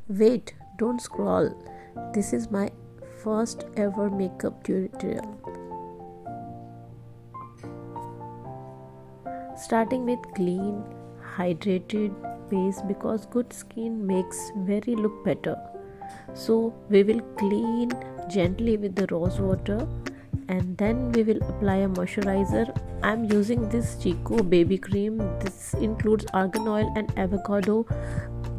Wait, don't scroll. This is my first ever makeup tutorial. Starting with clean, hydrated base because good skin makes very look better. So we will clean gently with the rose water and then we will apply a moisturizer. I'm using this Chico baby cream. This includes argan oil and avocado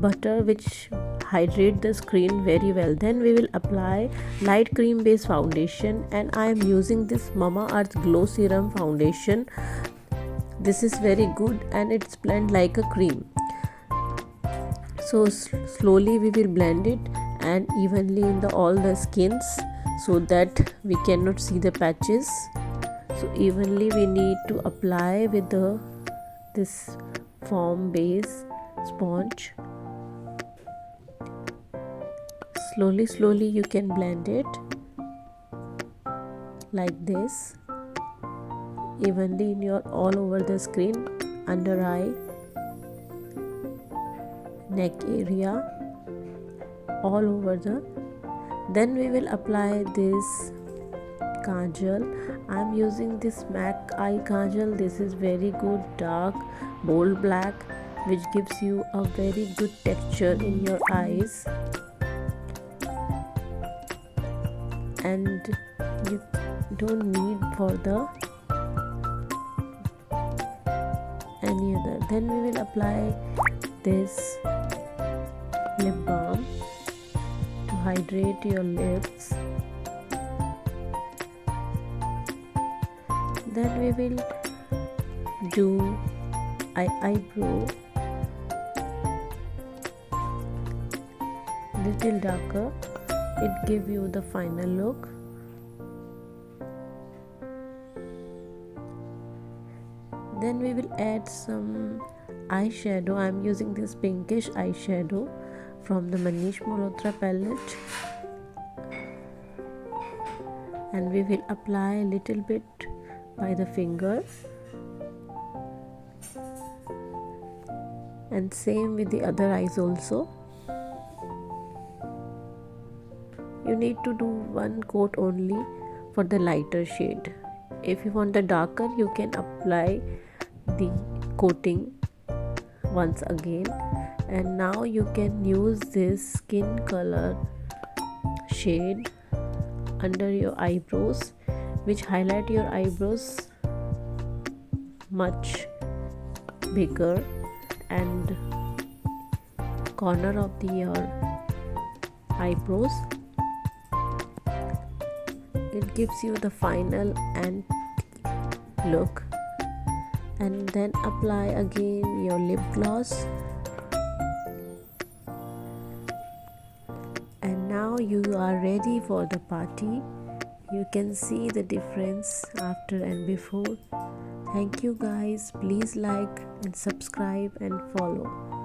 butter which hydrate the skin very well. Then we will apply light cream based foundation and I am using this Mama Earth Glow Serum foundation. This is very good and it's blend like a cream. So slowly we will blend it and evenly in all the skins so that we cannot see the patches. So evenly we need to apply with this foam base sponge. Slowly you can blend it like this evenly in your all over the screen, under eye, neck area, all over the. Then we will apply this kajal. I'm using this MAC eye kajal. This is very good, dark bold black which gives you a very good texture in your eyes, and you don't need for the any other. Then we will apply this lip balm to hydrate your lips. Then we will do eyebrow little darker. It give you the final look. Then we will add some eyeshadow. I am using this pinkish eyeshadow from the Manish Malhotra palette, and we will apply a little bit by the finger, and same with the other eyes also. You need to do one coat only for the lighter shade. If you want the darker, you can apply the coating once again. And now you can use this skin color shade under your eyebrows, which highlight your eyebrows much bigger, and corner of your eyebrows. It gives you the final and look. And then apply again your lip gloss, and now you are ready for the party. You can see the difference after and before. Thank you guys. Please like and subscribe and follow.